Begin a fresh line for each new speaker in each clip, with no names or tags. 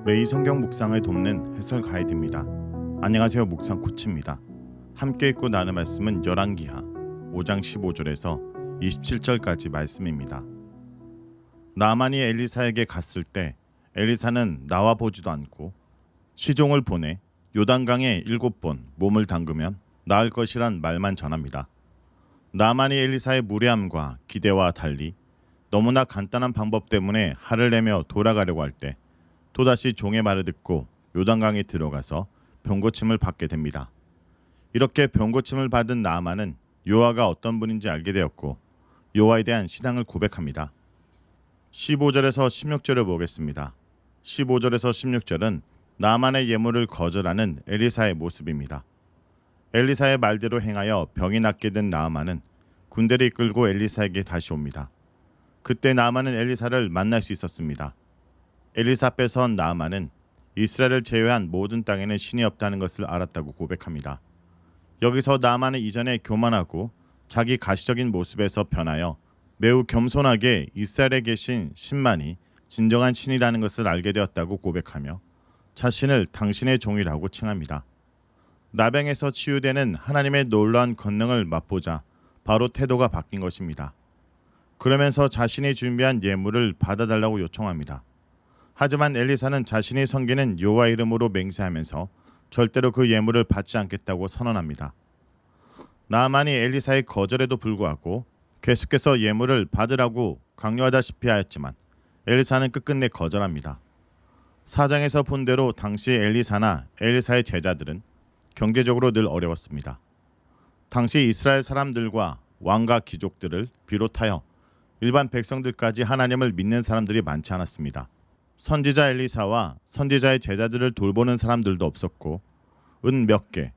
매일 성경 묵상을 돕는 해설 가이드입니다. 안녕하세요. 묵상 코치입니다. 함께 읽고 나눌 말씀은 열왕기하 5장 15절에서 27절까지 말씀입니다. 나아만이 엘리사에게 갔을 때 엘리사는 나와 보지도 않고 시종을 보내 요단강에 7번 몸을 담그면 나을 것이란 말만 전합니다. 나아만이 엘리사의 무례함과 기대와 달리 너무나 간단한 방법 때문에 화를 내며 돌아가려고 할 때 또다시 종의 말을 듣고 요단강에 들어가서 병고침을 받게 됩니다. 이렇게 병고침을 받은 나아만은 여호와가 어떤 분인지 알게 되었고 여호와에 대한 신앙을 고백합니다. 15절에서 16절을 보겠습니다. 15절에서 16절은 나아만의 예물을 거절하는 엘리사의 모습입니다. 엘리사의 말대로 행하여 병이 낫게 된 나아만은 군대를 이끌고 엘리사에게 다시 옵니다. 그때 나아만은 엘리사를 만날 수 있었습니다. 엘리사 앞에 선 나아만은 이스라엘을 제외한 모든 땅에는 신이 없다는 것을 알았다고 고백합니다. 여기서 나아만은 이전에 교만하고 자기 가시적인 모습에서 변하여 매우 겸손하게 이스라엘에 계신 신만이 진정한 신이라는 것을 알게 되었다고 고백하며 자신을 당신의 종이라고 칭합니다. 나병에서 치유되는 하나님의 놀라운 권능을 맛보자 바로 태도가 바뀐 것입니다. 그러면서 자신이 준비한 예물을 받아달라고 요청합니다. 하지만 엘리사는 자신이 섬기는 여호와 이름으로 맹세하면서 절대로 그 예물을 받지 않겠다고 선언합니다. 나아만이 엘리사의 거절에도 불구하고 계속해서 예물을 받으라고 강요하다시피 하였지만 엘리사는 끝끝내 거절합니다. 4장에서 본 대로 당시 엘리사나 엘리사의 제자들은 경제적으로 늘 어려웠습니다. 당시 이스라엘 사람들과 왕과 귀족들을 비롯하여 일반 백성들까지 하나님을 믿는 사람들이 많지 않았습니다. 선지자 엘리사와 선지자의 제자들을 돌보는 사람들도 없었고 은 몇 개,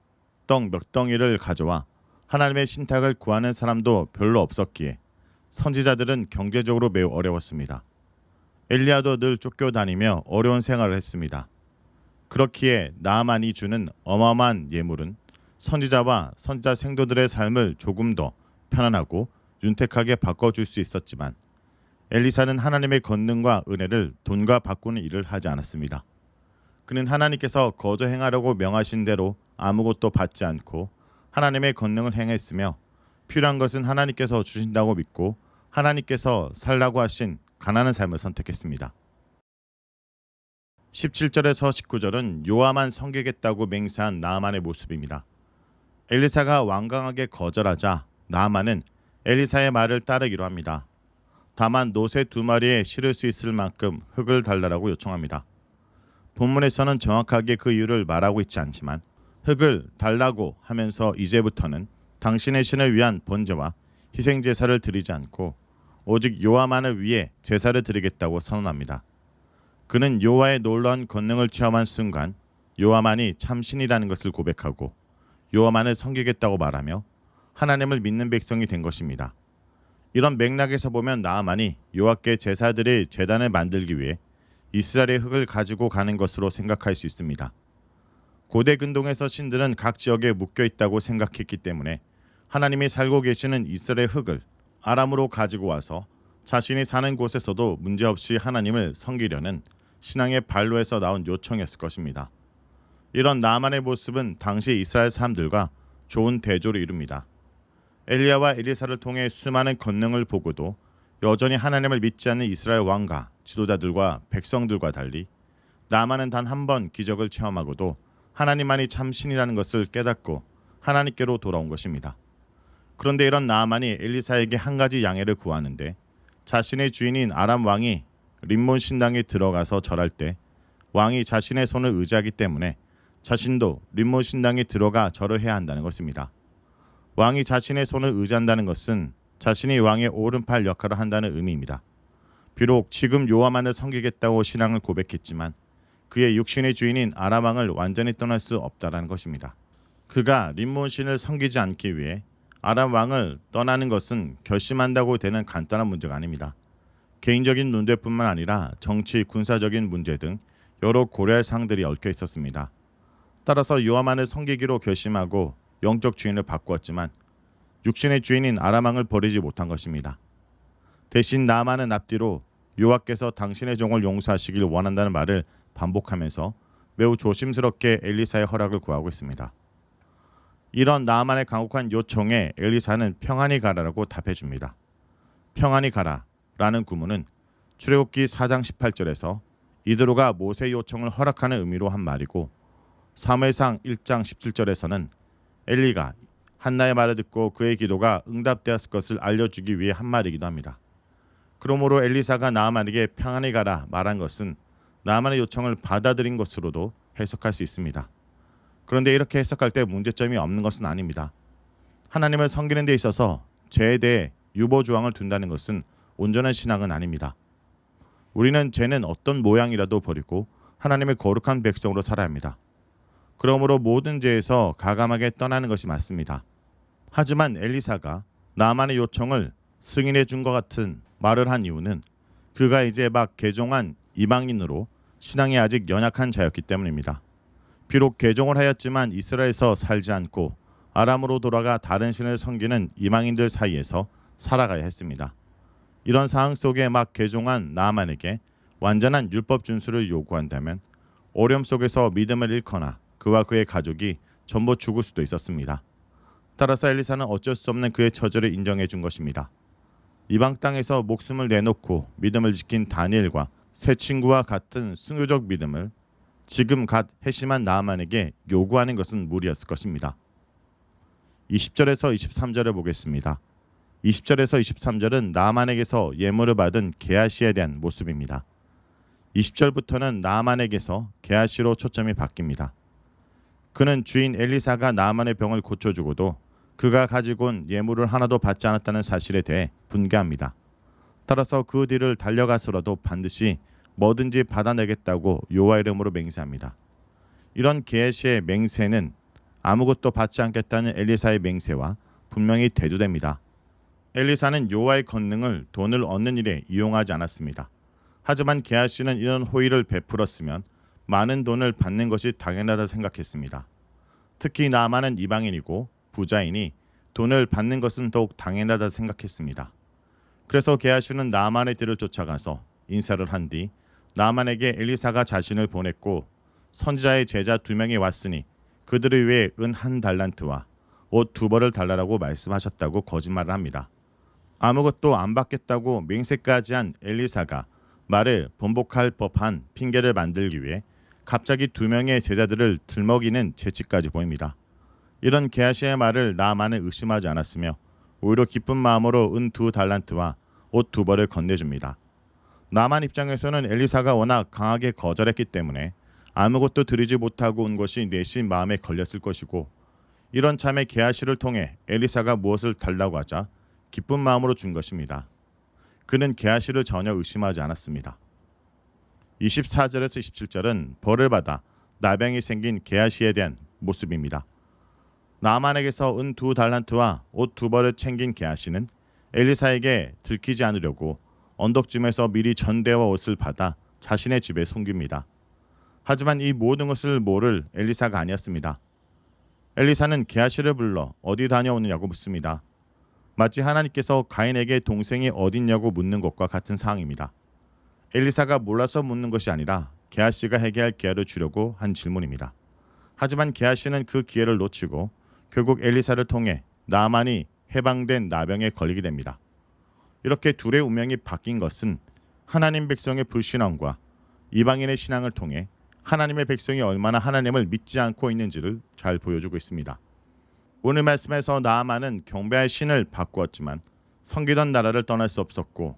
떡 몇 덩이를 가져와 하나님의 신탁을 구하는 사람도 별로 없었기에 선지자들은 경제적으로 매우 어려웠습니다. 엘리야도 늘 쫓겨다니며 어려운 생활을 했습니다. 그렇기에 나아만이 주는 어마어마한 예물은 선지자와 선지자 생도들의 삶을 조금 더 편안하고 윤택하게 바꿔줄 수 있었지만 엘리사는 하나님의 권능과 은혜를 돈과 바꾸는 일을 하지 않았습니다. 그는 하나님께서 거저 행하라고 명하신 대로 아무것도 받지 않고 하나님의 권능을 행했으며 필요한 것은 하나님께서 주신다고 믿고 하나님께서 살라고 하신 가난한 삶을 선택했습니다. 17절에서 19절은 여호와만 섬기겠다고 맹세한 나아만의 모습입니다. 엘리사가 완강하게 거절하자 나아만은 엘리사의 말을 따르기로 합니다. 다만 노새 2마리에 실을 수 있을 만큼 흙을 달라고 요청합니다. 본문에서는 정확하게 그 이유를 말하고 있지 않지만 흙을 달라고 하면서 이제부터는 당신의 신을 위한 번제와 희생 제사를 드리지 않고 오직 여호와만을 위해 제사를 드리겠다고 선언합니다. 그는 여호와의 놀라운 권능을 체험한 순간 여호와만이 참 신이라는 것을 고백하고 여호와만을 섬기겠다고 말하며 하나님을 믿는 백성이 된 것입니다. 이런 맥락에서 보면 나아만이 여호와께 제사드릴 제단을 만들기 위해 이스라엘의 흙을 가지고 가는 것으로 생각할 수 있습니다. 고대 근동에서 신들은 각 지역에 묶여 있다고 생각했기 때문에 하나님이 살고 계시는 이스라엘의 흙을 아람으로 가지고 와서 자신이 사는 곳에서도 문제없이 하나님을 섬기려는 신앙의 발로에서 나온 요청이었을 것입니다. 이런 나아만의 모습은 당시 이스라엘 사람들과 좋은 대조를 이룹니다. 엘리야와 엘리사를 통해 수많은 권능을 보고도 여전히 하나님을 믿지 않는 이스라엘 왕과 지도자들과 백성들과 달리 나아만은 단 한 번 기적을 체험하고도 하나님만이 참 신이라는 것을 깨닫고 하나님께로 돌아온 것입니다. 그런데 이런 나아만이 엘리사에게 한 가지 양해를 구하는데 자신의 주인인 아람 왕이 림몬 신당에 들어가서 절할 때 왕이 자신의 손을 의지하기 때문에 자신도 림몬 신당에 들어가 절을 해야 한다는 것입니다. 왕이 자신의 손을 의지한다는 것은 자신이 왕의 오른팔 역할을 한다는 의미입니다. 비록 지금 여호와만을 섬기겠다고 신앙을 고백했지만 그의 육신의 주인인 아람 왕을 완전히 떠날 수 없다는 것입니다. 그가 림몬 신을 섬기지 않기 위해 아람 왕을 떠나는 것은 결심한다고 되는 간단한 문제가 아닙니다. 개인적인 문제뿐만 아니라 정치, 군사적인 문제 등 여러 고려할 사항들이 얽혀 있었습니다. 따라서 여호와만을 섬기기로 결심하고 영적 주인을 바꾸었지만 육신의 주인인 아람 왕을 버리지 못한 것입니다. 대신 나아만은 앞뒤로 여호와께서 당신의 종을 용서하시길 원한다는 말을 반복하면서 매우 조심스럽게 엘리사의 허락을 구하고 있습니다. 이런 나아만의 간곡한 요청에 엘리사는 평안히 가라라고 답해줍니다. 평안히 가라라는 구문은 출애굽기 4장 18절에서 이드로가 모세의 요청을 허락하는 의미로 한 말이고, 사무엘상 1장 17절에서는 엘리가 한나의 말을 듣고 그의 기도가 응답되었을 것을 알려주기 위해 한 말이기도 합니다. 그러므로 엘리사가 나아만에게 평안히 가라 말한 것은 나아만의 요청을 받아들인 것으로도 해석할 수 있습니다. 그런데 이렇게 해석할 때 문제점이 없는 것은 아닙니다. 하나님을 섬기는 데 있어서 죄에 대해 유보조항을 둔다는 것은 온전한 신앙은 아닙니다. 우리는 죄는 어떤 모양이라도 버리고 하나님의 거룩한 백성으로 살아야 합니다. 그러므로 모든 죄에서 가감하게 떠나는 것이 맞습니다. 하지만 엘리사가 나아만의 요청을 승인해 준 것 같은 말을 한 이유는 그가 이제 막 개종한 이방인으로 신앙이 아직 연약한 자였기 때문입니다. 비록 개종을 하였지만 이스라엘에서 살지 않고 아람으로 돌아가 다른 신을 섬기는 이방인들 사이에서 살아가야 했습니다. 이런 상황 속에 막 개종한 나아만에게 완전한 율법 준수를 요구한다면 어려움 속에서 믿음을 잃거나 그와 그의 가족이 전부 죽을 수도 있었습니다. 따라서 엘리사는 어쩔 수 없는 그의 처지를 인정해 준 것입니다. 이방 땅에서 목숨을 내놓고 믿음을 지킨 다니엘과 새 친구와 같은 순교적 믿음을 지금 갓 회심한 나아만에게 요구하는 것은 무리였을 것입니다. 20절에서 23절을 보겠습니다. 20절에서 23절은 나아만에게서 예물을 받은 게하시에 대한 모습입니다. 20절부터는 나아만에게서 게하시로 초점이 바뀝니다. 그는 주인 엘리사가 나아만의 병을 고쳐주고도 그가 가지고 온 예물을 하나도 받지 않았다는 사실에 대해 분개합니다. 따라서 그 뒤를 달려가서라도 반드시 뭐든지 받아내겠다고 여호와 이름으로 맹세합니다. 이런 게하시의 맹세는 아무것도 받지 않겠다는 엘리사의 맹세와 분명히 대조됩니다. 엘리사는 여호와의 권능을 돈을 얻는 일에 이용하지 않았습니다. 하지만 게하시는 이런 호의를 베풀었으면 많은 돈을 받는 것이 당연하다 생각했습니다. 특히 나아만은 이방인이고 부자이니 돈을 받는 것은 더욱 당연하다 생각했습니다. 그래서 게하시는 나아만의 뒤를 쫓아가서 인사를 한 뒤 나아만에게 엘리사가 자신을 보냈고 선지자의 제자 2명이 왔으니 그들을 위해 은 1달란트와 옷 2벌을 달라고 말씀하셨다고 거짓말을 합니다. 아무것도 안 받겠다고 맹세까지 한 엘리사가 말을 번복할 법한 핑계를 만들기 위해 갑자기 2명의 제자들을 들먹이는 재치까지 보입니다. 이런 게하시의 말을 나아만은 의심하지 않았으며 오히려 기쁜 마음으로 은 2달란트와 옷 2벌을 건네줍니다. 나아만 입장에서는 엘리사가 워낙 강하게 거절했기 때문에 아무것도 드리지 못하고 온 것이 내심 마음에 걸렸을 것이고, 이런 참에 게하시를 통해 엘리사가 무엇을 달라고 하자 기쁜 마음으로 준 것입니다. 그는 게하시를 전혀 의심하지 않았습니다. 24절에서 27절은 벌을 받아 나병이 생긴 게하시에 대한 모습입니다. 나아만에게서 은 2달란트와 옷 2벌을 챙긴 게하시는 엘리사에게 들키지 않으려고 언덕쯤에서 미리 전대와 옷을 받아 자신의 집에 숨깁니다. 하지만 이 모든 것을 모를 엘리사가 아니었습니다. 엘리사는 게하시를 불러 어디 다녀오느냐고 묻습니다. 마치 하나님께서 가인에게 동생이 어딨냐고 묻는 것과 같은 상황입니다. 엘리사가 몰라서 묻는 것이 아니라 게하시가 회개할 기회를 주려고 한 질문입니다. 하지만 게하시는 그 기회를 놓치고 결국 엘리사를 통해 나아만이 해방된 나병에 걸리게 됩니다. 이렇게 둘의 운명이 바뀐 것은 하나님 백성의 불신앙과 이방인의 신앙을 통해 하나님의 백성이 얼마나 하나님을 믿지 않고 있는지를 잘 보여주고 있습니다. 오늘 말씀에서 나아만은 경배할 신을 바꾸었지만 섬기던 나라를 떠날 수 없었고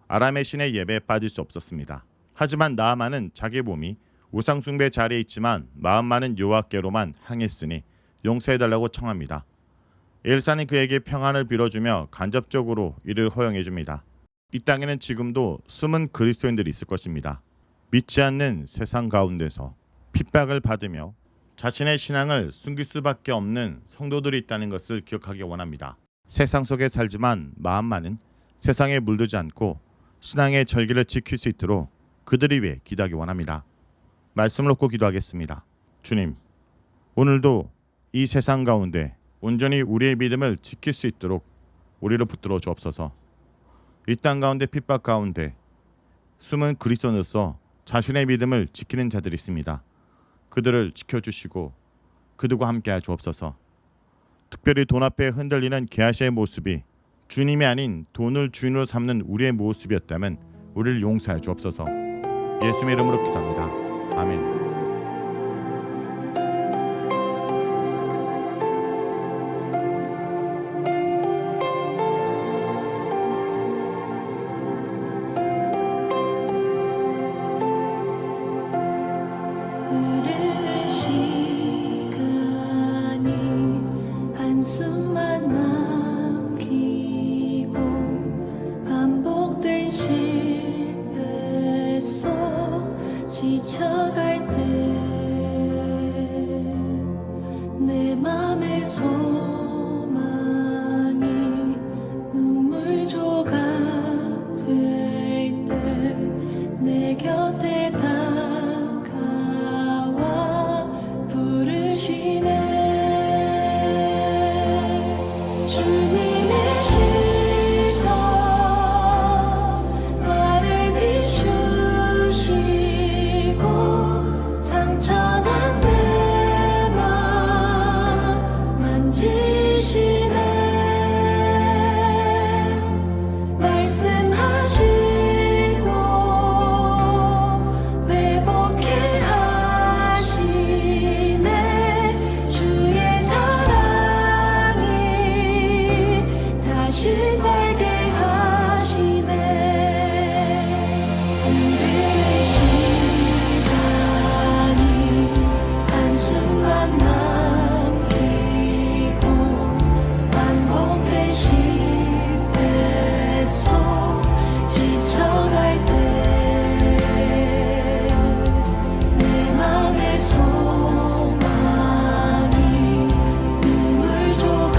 아람의 신의 예배에 빠질 수 없었습니다. 하지만 나아만은 자기 몸이 우상 숭배 자리에 있지만 마음만은 여호와께로만 향했으니 용서해달라고 청합니다. 엘사는 그에게 평안을 빌어주며 간접적으로 이를 허용해 줍니다. 이 땅에는 지금도 숨은 그리스도인들이 있을 것입니다. 믿지 않는 세상 가운데서 핍박을 받으며 자신의 신앙을 숨길 수밖에 없는 성도들이 있다는 것을 기억하기 원합니다. 세상 속에 살지만 마음만은 세상에 물들지 않고 신앙의 절기를 지킬 수 있도록 그들이 위해 기도하기 원합니다. 말씀을 놓고 기도하겠습니다. 주님, 오늘도 이 세상 가운데 온전히 우리의 믿음을 지킬 수 있도록 우리를 붙들어 주옵소서. 이 땅 가운데 핍박 가운데 숨은 그리스도인으로서 자신의 믿음을 지키는 자들이 있습니다. 그들을 지켜주시고 그들과 함께하 주옵소서. 특별히 돈 앞에 흔들리는 게하시아의 모습이 주님이 아닌 돈을 주인으로 삼는 우리의 모습이었다면 우리를 용서해 주옵소서. 예수의 이름으로 기도합니다. 아멘.
흐르는 시간이 한숨만 남기고 반복된 실패 속 지쳐갈 때 내 맘의 소망이 눈물 조각 될 때 내 곁에 주님의 시선 나를 비추시고 상처난 내 맘 만지시네. 말씀하시고 회복해 하시네. 주의 다시 살게 하시네. 흐르는 시간이 한숨만 남기고 반복된 실패 속 지쳐갈 때 내 맘의 소망이 눈물 조각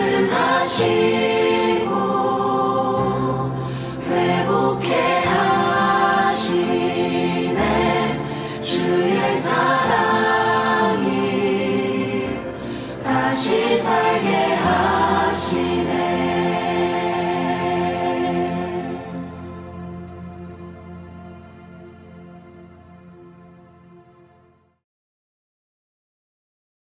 말씀하시고 회복해 하시네. 주의 사랑이 다시 살게 하시네.